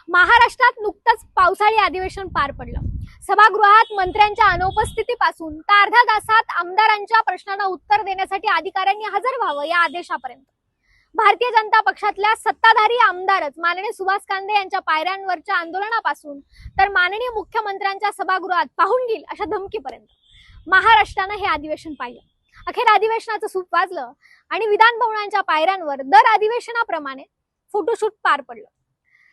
महाराष्ट्रात नुकतंच पावसाळी अधिवेशन पार पडलं। सभागृहात मंत्र्यांच्या अनुपस्थितीपासून तर अर्ध्या तासात आमदारांच्या प्रश्नांना उत्तर देण्यासाठी अधिकाऱ्यांनी हजर व्हावं या आदेशापर्यंत भारतीय जनता पक्षातल्या सत्ताधारी आमदारच माननीय सुभाष कांदे यांच्या पायऱ्यांवरच्या आंदोलनापासून तर माननीय मुख्यमंत्र्यांच्या सभागृहात पाहून घेईल अशा धमकीपर्यंत महाराष्ट्रानं हे अधिवेशन पाहिलं। अखेर अधिवेशनाचं सूप वाजलं आणि विधान भवनांच्या पायऱ्यांवर दर अधिवेशनाप्रमाणे फोटोशूट पार पडलं।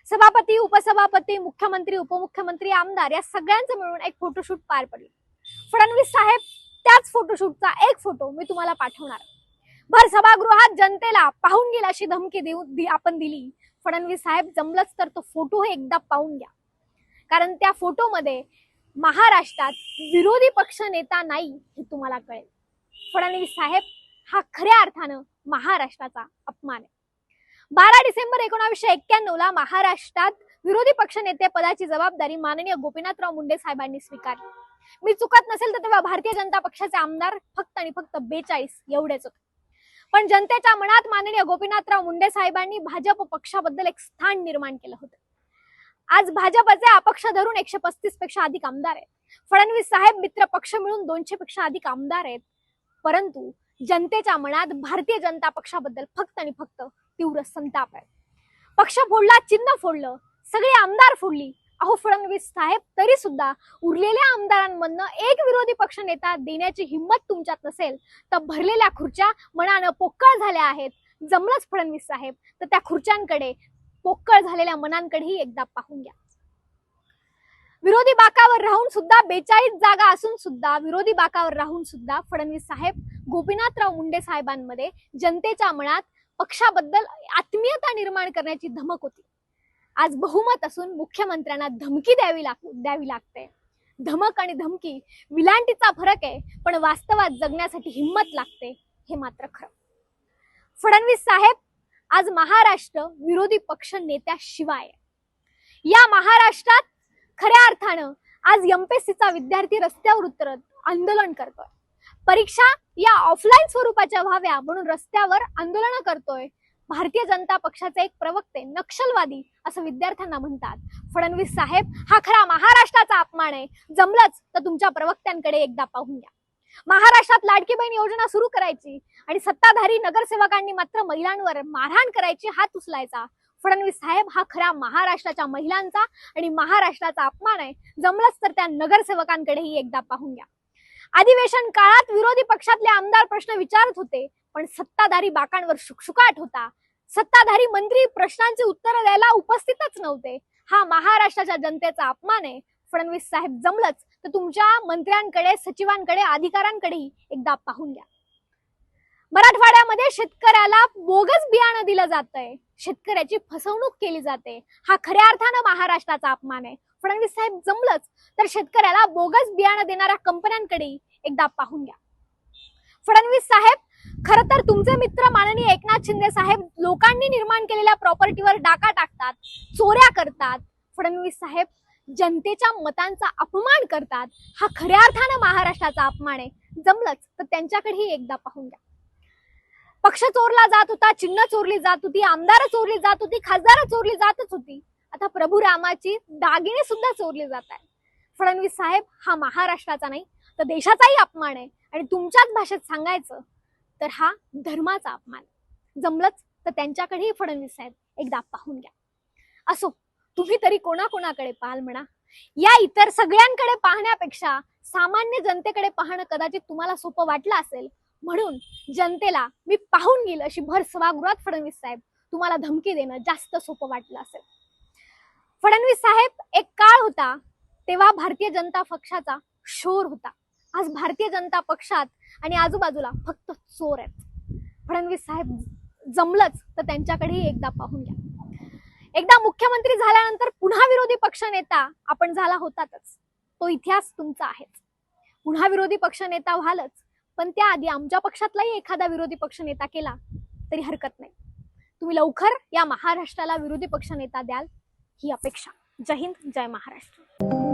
सभापती, उपसभापती, मुख्यमंत्री, उपमुख्यमंत्री, आमदार या सगळ्यांचं मिळून एक फोटोशूट पार पडलं। फडणवीस साहेब त्याच फोटोशूटचा एक फोटो मी तुम्हाला पाठवणार। भर सभागृहात जनतेला पाहून गेल अशी धमकी आपण दिली। फडणवीस साहेब जमलंच तर तो फोटो एकदा पाहून घ्या, कारण त्या फोटोमध्ये महाराष्ट्रात विरोधी पक्ष नेता नाही हे तुम्हाला कळेल। फडणवीस साहेब हा खऱ्या अर्थानं महाराष्ट्राचा अपमान आहे। 12 डिसेंबर 1991 ला महाराष्ट्रात विरोधी पक्ष नेते पदाची जबाबदारी माननीय गोपीनाथराव मुंडे साहेबांनी स्वीकारली। मी चुकत नसेल तर तेव्हा भारतीय जनता पक्षाचे आमदार फक्त आणि फक्त 42 एवढेच होते। पण जनतेच्या मनात माननीय गोपीनाथराव मुंडे साहेबांनी भाजप पक्षाबद्दल एक स्थान निर्माण केलं होतं। आज भाजपचे अपक्ष धरून 135 पेक्षा अधिक आमदार आहेत। फडणवीस साहेब मित्र पक्ष मिळून 200 पेक्षा अधिक आमदार आहेत, परंतु जनतेच्या मनात भारतीय जनता पक्षाबद्दल फक्त आणि फक्त तीव्र संताप आहे। पक्ष फोडला, चिन्ह फोडलं, सगळे आमदार फोडली। अहो फडणवीस साहेब, तरी सुद्धा उरलेल्या आमदारांमधनं एक विरोधी पक्ष नेता देण्याची हिंमत तुमच्यात नसेल तर भरलेल्या खुर्च्या मनानं पोकळ झाल्या आहेत। जमलंच फडणवीस साहेब तर त्या खुर्च्यांकडे, पोकळ झालेल्या मनांकडेही एकदा पाहून घ्या। विरोधी बाकावर राहून सुद्धा 42 जागा असून सुद्धा विरोधी बाकावर राहून सुद्धा फडणवीस साहेब गोपीनाथराव मुंडे साहेबांमध्ये जनतेच्या मनात पक्षाबद्दल आत्मीयता निर्माण करण्याची धमक होती। आज बहुमत असून मुख्यमंत्र्यांना धमकी द्यावी लागते। धमक आणि धमकी विलांटीचा फरक आहे, पण वास्तवात जगण्यासाठी हिंमत लागते हे मात्र खरं। फडणवीस साहेब आज महाराष्ट्र विरोधी पक्ष नेत्याशिवाय या महाराष्ट्रात खऱ्या अर्थानं आज एमपीएससीचा विद्यार्थी रस्त्यावर उतरत आंदोलन करतोय। परीक्षा या ऑफलाईन स्वरूपाच्या व्हाव्या म्हणून रस्त्यावर आंदोलन करतोय। भारतीय जनता पक्षाचे एक प्रवक्ते नक्षलवादी असं विद्यार्थ्यांना म्हणतात। फडणवीस साहेब हा खरा महाराष्ट्राचा अपमान आहे। जमलंच तर तुमच्या प्रवक्त्यांकडे एकदा पाहून घ्या। महाराष्ट्रात लाडकी बहीण योजना सुरू करायची आणि सत्ताधारी नगरसेवकांनी मात्र महिलांवर मारहाण करायची, हात उचलायचा। फडणवीस साहेब हा खरा महाराष्ट्राच्या महिलांचा आणि महाराष्ट्राचा अपमान आहे। जमलंच तर त्या नगरसेवकांकडेही एकदा पाहून घ्या। अधिवेशन काळात विरोधी पक्षातले आमदार प्रश्न विचारत होते, पण सत्ताधारी बाकांवर शुकशुकाट होता। सत्ताधारी मंत्री प्रश्नांची उत्तरं द्यायला उपस्थितच नव्हते। हा महाराष्ट्राच्या जनतेचा अपमान आहे। फडणवीस साहेब जमलंच तर तुमच्या मंत्र्यांकडे, सचिवांकडे, अधिकाऱ्यांकडेही एकदा पाहून घ्या। मराठवाड्यामध्ये शेतकऱ्याला बोगस बियाणं दिलं जातंय, शेतकऱ्याची फसवणूक केली जाते। हा खऱ्या अर्थानं महाराष्ट्राचा अपमान आहे। फडणवीस साहेब जमलंच तर शेतकऱ्याला बोगस बियाणं देणाऱ्या कंपन्यांकडेही एकदा पाहून घ्या। फडणवीस साहेब खरं तर तुमचे मित्र माननीय एकनाथ शिंदे साहेब लोकांनी निर्माण केलेल्या प्रॉपर्टीवर डाका टाकतात, चोऱ्या करतात। फडणवीस साहेब जनतेच्या मतांचा अपमान करतात। हा खऱ्या अर्थानं महाराष्ट्राचा अपमान आहे। जमलंच तर त्यांच्याकडेही एकदा पाहून घ्या। पक्ष चोरला जात होता, चिन्ह चोरली जात होती, आमदार चोरली जात होती, खासदार चोरली जातच होती। आता प्रभू रामाची दागिने सुद्धा चोरले जात आहेत। फडणवीस साहेब हा महाराष्ट्राचा नाही तर देशाचाही अपमान आहे, आणि तुमच्याच भाषेत सांगायचं तर हा धर्माचा अपमान। जमलंच तर त्यांच्याकडेही फडणवीस साहेब एकदा पाहून घ्या। असो, तुम्ही तरी कोणाकोणाकडे पाहाल म्हणा। या इतर सगळ्यांकडे पाहण्यापेक्षा सामान्य जनतेकडे पाहणं कदाचित तुम्हाला सोपं वाटलं असेल, म्हणून जनतेला मी पाहून घेईल अशी भर सभागृहात फडणवीस साहेब तुम्हाला धमकी देणं जास्त सोपं वाटलं असेल। फडणवीस साहेब एक काळ होता तेव्हा भारतीय जनता पक्षाचा शोर होता। आज भारतीय जनता पक्षात आणि आजूबाजूला फक्त चोर आहेत। फडणवीस साहेब जमलंच तर त्यांच्याकडेही एकदा पाहून घ्या। एकदा मुख्यमंत्री झाल्यानंतर पुन्हा विरोधी पक्ष नेता आपण झाला होतातच, तो इतिहास तुमचा आहेच। पुन्हा विरोधी पक्ष नेता व्हालच, पण त्याआधी आमच्या पक्षातलाही एखादा विरोधी पक्ष नेता केला तरी हरकत नाही। तुम्ही लवकर या महाराष्ट्राला विरोधी पक्ष नेता द्याल ही अपेक्षा। जय हिंद, जय महाराष्ट्र।